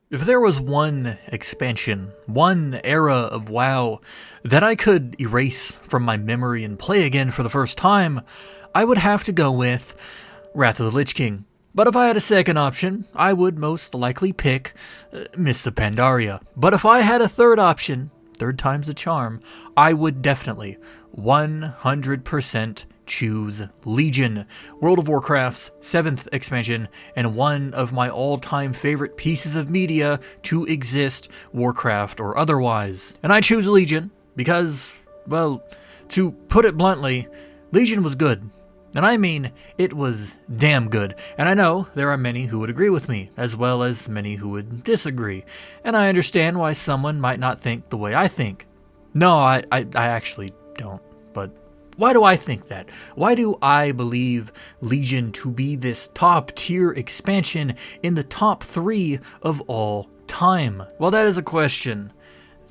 If there was one expansion, one era of WoW that I could erase from my memory and play again for the first time, I would have to go with Wrath of the Lich King. But if I had a second option, I would most likely pick Mists of Pandaria. But if I had a third option, third time's the charm, I would definitely 100% choose Legion, World of Warcraft's 7th expansion, and one of my all-time favorite pieces of media to exist, Warcraft or otherwise. And I choose Legion because, well, to put it bluntly, Legion was good. And I mean, it was damn good. And I know there are many who would agree with me, as well as many who would disagree. And I understand why someone might not think the way I think. No, I actually don't. But why do I think that? Why do I believe Legion to be this top tier expansion in the top 3 of all time? Well, that is a question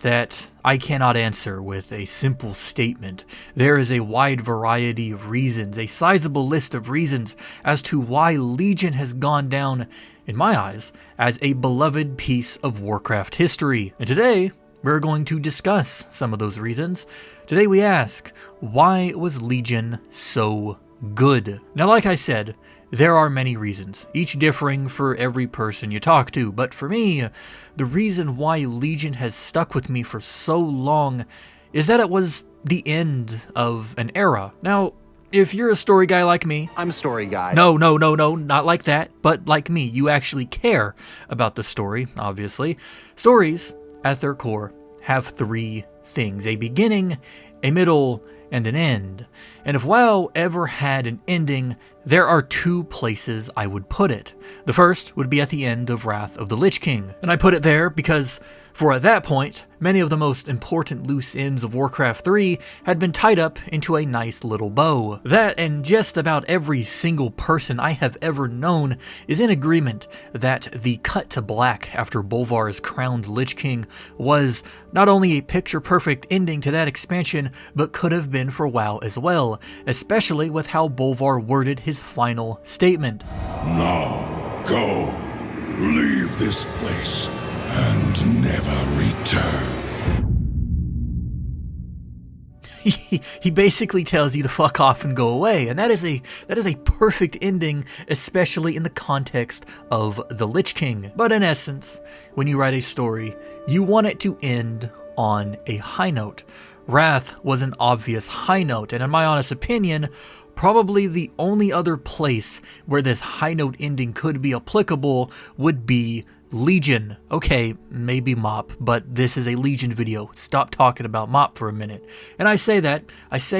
that I cannot answer with a simple statement. There is a wide variety of reasons, a sizable list of reasons as to why Legion has gone down, in my eyes, as a beloved piece of Warcraft history. And today, we're going to discuss some of those reasons. Today we ask, why was Legion so good? Now, like I said, there are many reasons, each differing for every person you talk to, but for me, the reason why Legion has stuck with me for so long is that it was the end of an era. Now, if you're a story guy like me... I'm a story guy. No, not like that, but like me, you actually care about the story, obviously. Stories, at their core, have 3 things: a beginning, a middle, and an end. And if WoW ever had an ending, there are 2 places I would put it. The first would be at the end of Wrath of the Lich King. And I put it there because, for at that point, many of the most important loose ends of Warcraft 3 had been tied up into a nice little bow. That and just about every single person I have ever known is in agreement that the cut to black after Bolvar's crowned Lich King was not only a picture-perfect ending to that expansion, but could have been for WoW as well, especially with how Bolvar worded his final statement. Now, go. Leave this place and never return. He basically tells you to fuck off and go away, and that is a perfect ending, especially in the context of the Lich King. But in essence, when you write a story, you want it to end on a high note. Wrath was an obvious high note, and in my honest opinion, probably the only other place where this high note ending could be applicable would be Legion. Okay, maybe Mop, but this is a Legion video. Stop talking about Mop for a minute. And I say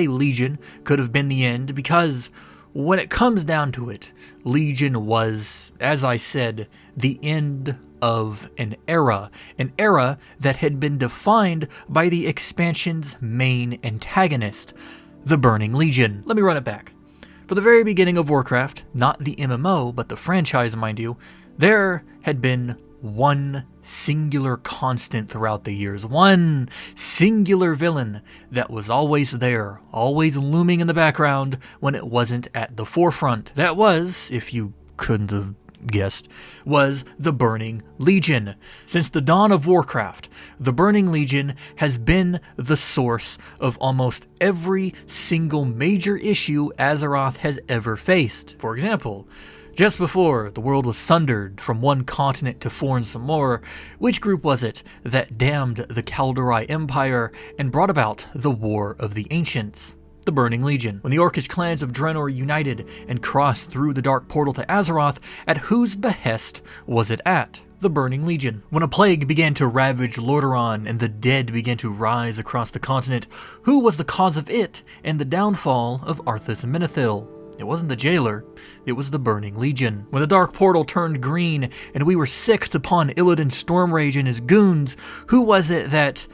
Legion could have been the end because when it comes down to it, Legion was, as I said, the end of an era that had been defined by the expansion's main antagonist, the Burning Legion. Let me run it back. For the very beginning of Warcraft, not the MMO, but the franchise, mind you, there had been one singular constant throughout the years, one singular villain that was always there, always looming in the background when it wasn't at the forefront. That was, if you couldn't have guessed, was the Burning Legion. Since the dawn of Warcraft, the Burning Legion has been the source of almost every single major issue Azeroth has ever faced. For example, just before the world was sundered from one continent to four and some more, which group was it that damned the Kaldorei Empire and brought about the War of the Ancients? The Burning Legion. When the Orcish clans of Draenor united and crossed through the dark portal to Azeroth, at whose behest was it at? The Burning Legion. When a plague began to ravage Lordaeron and the dead began to rise across the continent, who was the cause of it and the downfall of Arthas and Menethil? It wasn't the jailer, it was the Burning Legion. When the Dark Portal turned green and we were sicked upon Illidan Stormrage and his goons, who was it that...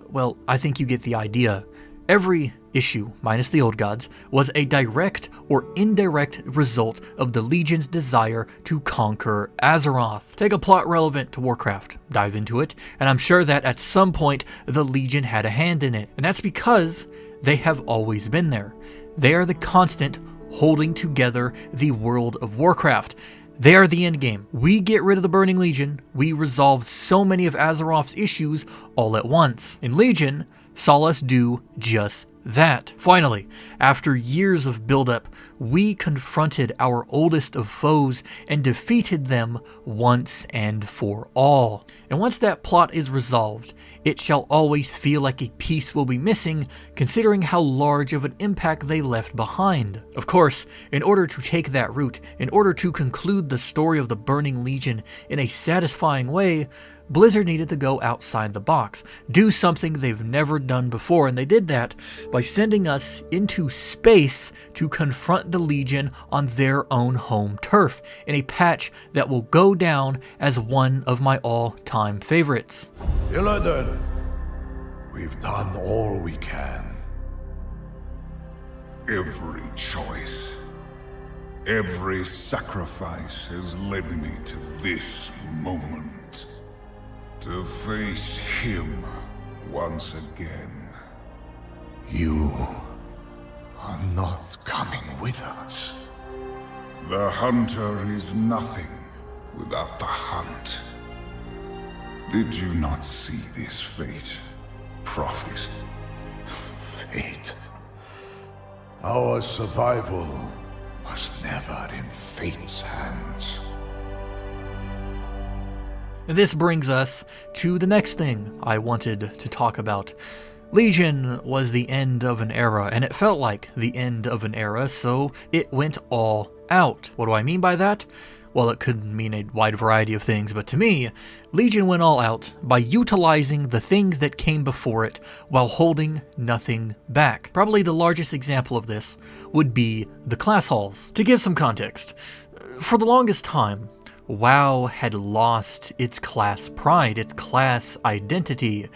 Well, I think you get the idea. Every issue, minus the Old Gods, was a direct or indirect result of the Legion's desire to conquer Azeroth. Take a plot relevant to Warcraft, dive into it, and I'm sure that at some point the Legion had a hand in it. And that's because they have always been there. They are the constant holding together the world of Warcraft. They are the endgame. We get rid of the Burning Legion, we resolve so many of Azeroth's issues all at once. And Legion saw us do just that. Finally, after years of buildup, we confronted our oldest of foes and defeated them once and for all. And once that plot is resolved, it shall always feel like a piece will be missing, considering how large of an impact they left behind. Of course, in order to take that route, in order to conclude the story of the Burning Legion in a satisfying way, Blizzard needed to go outside the box, do something they've never done before, and they did that by sending us into space to confront the Legion on their own home turf, in a patch that will go down as one of my all-time favorites. Illidan, we've done all we can. Every choice, every sacrifice has led me to this moment. To face him once again. You are not coming with us. The hunter is nothing without the hunt. Did you not see this fate, prophet? Fate. Our survival was never in fate's hands. And this brings us to the next thing I wanted to talk about. Legion was the end of an era, and it felt like the end of an era, so it went all out. What do I mean by that? Well, it could mean a wide variety of things, but to me, Legion went all out by utilizing the things that came before it while holding nothing back. Probably the largest example of this would be the class halls. To give some context, for the longest time, WoW had lost its class pride, its class identity.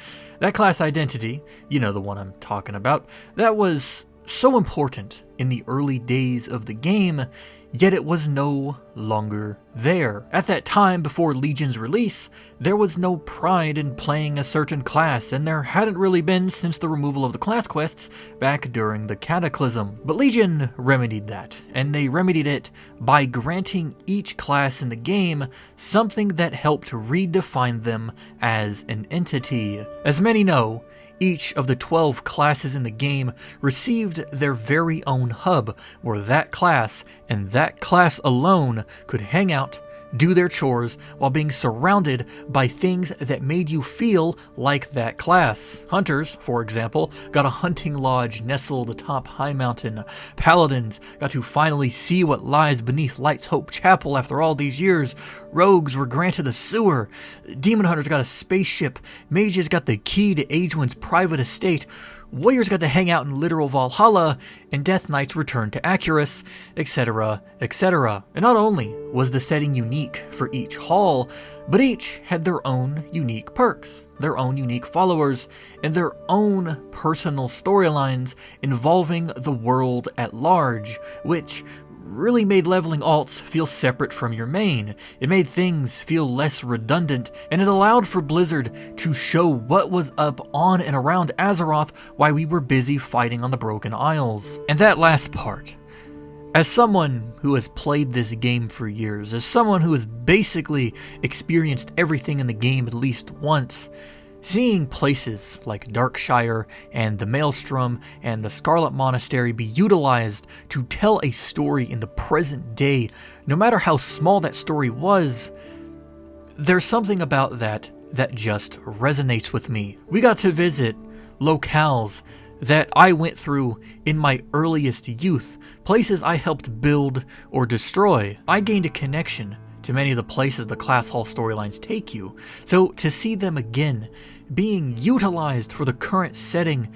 That class identity, you know the one I'm talking about, that was so important in the early days of the game, yet it was no longer there. At that time, before Legion's release, there was no pride in playing a certain class, and there hadn't really been since the removal of the class quests back during the Cataclysm. But Legion remedied that, and they remedied it by granting each class in the game something that helped redefine them as an entity. As many know, each of the 12 classes in the game received their very own hub, where that class, and that class alone, could hang out, do their chores, while being surrounded by things that made you feel like that class. Hunters, for example, got a hunting lodge nestled atop High Mountain. Paladins got to finally see what lies beneath Light's Hope Chapel after all these years. Rogues were granted a sewer. Demon Hunters got a spaceship. Mages got the key to Aegwyn's private estate. Warriors got to hang out in literal Valhalla, and Death Knights returned to Acurus, etc., etc. And not only was the setting unique for each hall, but each had their own unique perks, their own unique followers, and their own personal storylines involving the world at large, which really made leveling alts feel separate from your main. It made things feel less redundant, and it allowed for Blizzard to show what was up on and around Azeroth while we were busy fighting on the Broken Isles. And that last part, as someone who has played this game for years, as someone who has basically experienced everything in the game at least once, seeing places like Darkshire and the Maelstrom and the Scarlet Monastery be utilized to tell a story in the present day, no matter how small that story was, there's something about that just resonates with me. We got to visit locales that I went through in my earliest youth, places I helped build or destroy. I gained a connection to many of the places the class hall storylines take you, so to see them again being utilized for the current setting,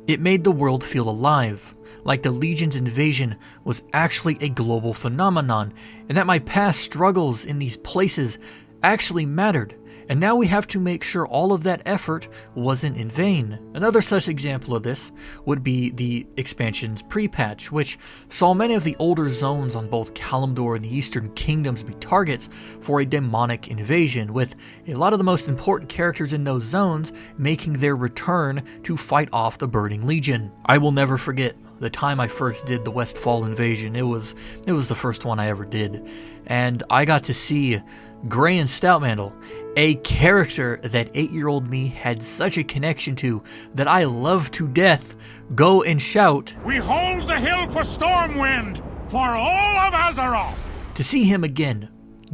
it made the world feel alive, like the Legion's invasion was actually a global phenomenon, and that my past struggles in these places actually mattered. And now we have to make sure all of that effort wasn't in vain. Another such example of this would be the expansion's pre-patch, which saw many of the older zones on both Kalimdor and the Eastern Kingdoms be targets for a demonic invasion, with a lot of the most important characters in those zones making their return to fight off the Burning Legion. I will never forget the time I first did the Westfall invasion. It was the first one I ever did. and I got to see Gray and Stoutmantle, a character that 8-year-old me had such a connection to that I love to death, go and shout, "We hold the hill for Stormwind, for all of Azeroth!" To see him again,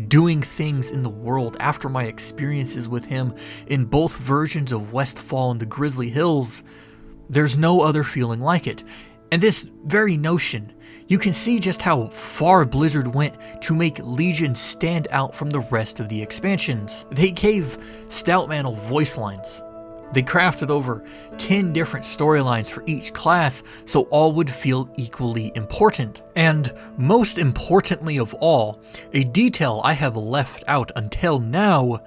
doing things in the world after my experiences with him in both versions of Westfall and the Grizzly Hills, there's no other feeling like it. And this very notion, you can see just how far Blizzard went to make Legion stand out from the rest of the expansions. They gave Stoutmantle voice lines. They crafted over 10 different storylines for each class so all would feel equally important. And most importantly of all, a detail I have left out until now,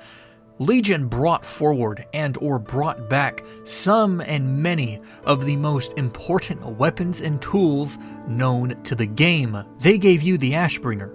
Legion brought forward and or brought back some and many of the most important weapons and tools known to the game. They gave you the Ashbringer.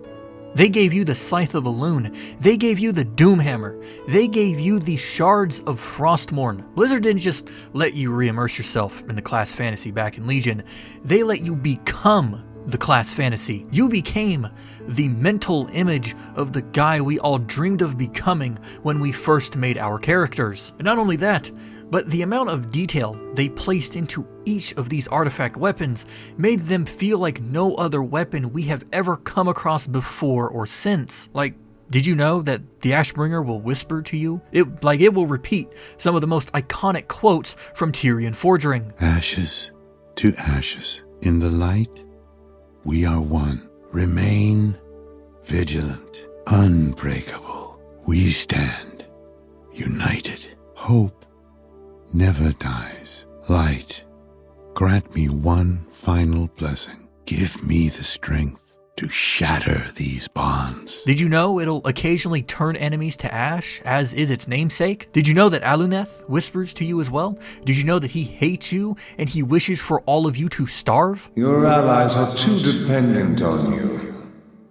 They gave you the Scythe of Elune. They gave you the Doomhammer. They gave you the Shards of Frostmourne. Blizzard didn't just let you re-immerse yourself in the class fantasy back in Legion. They let you become the class fantasy. You became the mental image of the guy we all dreamed of becoming when we first made our characters. And not only that, but the amount of detail they placed into each of these artifact weapons made them feel like no other weapon we have ever come across before or since. Like, did you know that the Ashbringer will whisper to you? It will repeat some of the most iconic quotes from Tyrion Forgeling. Ashes to ashes. In the light, we are one. Remain vigilant, unbreakable. We stand united. Hope never dies. Light, grant me one final blessing. Give me the strength to shatter these bonds. Did you know it'll occasionally turn enemies to ash, as is its namesake? Did you know that Aluneth whispers to you as well? Did you know that he hates you and he wishes for all of you to starve? Your allies are too dependent on you.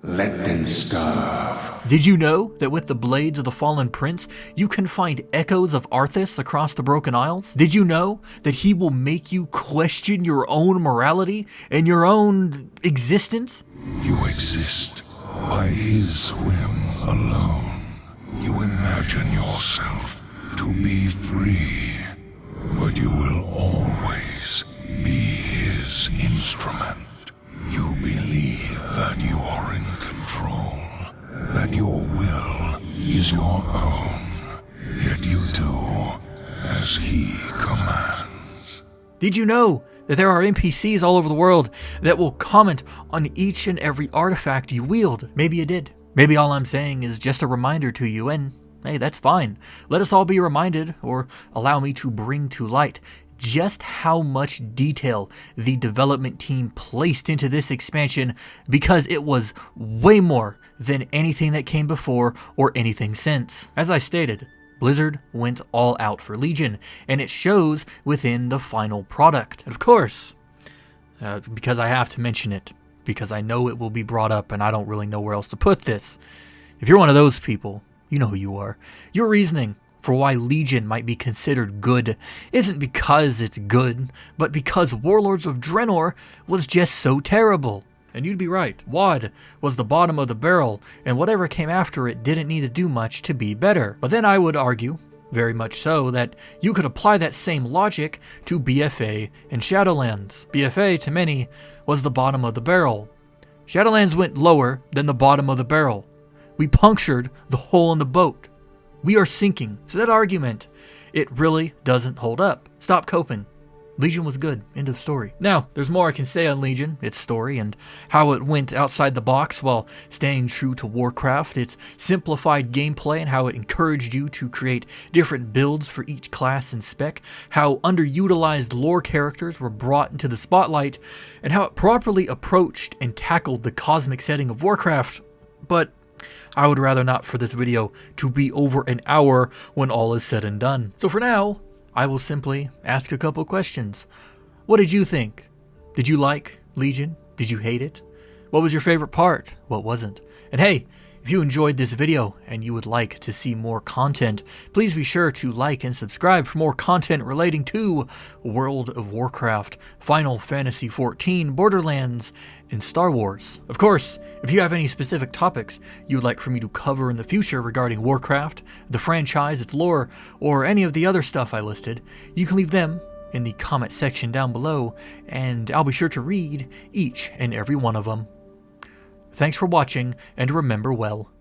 Let them starve. Did you know that with the Blades of the Fallen Prince, you can find echoes of Arthas across the Broken Isles? Did you know that he will make you question your own morality and your own existence? You exist by his whim alone. You imagine yourself to be free, but you will always be his instrument. You believe that you are in control, that your will is your own, yet you do as he commands. Did you know that there are NPCs all over the world that will comment on each and every artifact you wield? Maybe you did. Maybe all I'm saying is just a reminder to you, and hey, that's fine. Let us all be reminded, or allow me to bring to light, just how much detail the development team placed into this expansion, because it was way more than anything that came before or anything since. As I stated, Blizzard went all out for Legion, and it shows within the final product. And of course, because I have to mention it, because I know it will be brought up and I don't really know where else to put this. If you're one of those people, you know who you are. Your reasoning for why Legion might be considered good isn't because it's good, but because Warlords of Draenor was just so terrible. And you'd be right. WoD was the bottom of the barrel, and whatever came after it didn't need to do much to be better. But then I would argue, very much so, that you could apply that same logic to BFA and Shadowlands. BFA, to many, was the bottom of the barrel. Shadowlands went lower than the bottom of the barrel. We punctured the hole in the boat. We are sinking. So that argument, it really doesn't hold up. Stop coping. Legion was good. End of story. Now, there's more I can say on Legion, its story, and how it went outside the box while staying true to Warcraft, its simplified gameplay, and how it encouraged you to create different builds for each class and spec, how underutilized lore characters were brought into the spotlight, and how it properly approached and tackled the cosmic setting of Warcraft. But I would rather not for this video to be over an hour when all is said and done. So for now, I will simply ask a couple questions. What did you think? Did you like Legion? Did you hate it? What was your favorite part? What wasn't? And hey, If you enjoyed this video and you would like to see more content, please be sure to like and subscribe for more content relating to World of Warcraft, Final Fantasy XIV, Borderlands, and Star Wars. Of course, if you have any specific topics you would like for me to cover in the future regarding Warcraft, the franchise, its lore, or any of the other stuff I listed, you can leave them in the comment section down below, and I'll be sure to read each and every one of them. Thanks for watching, and remember well,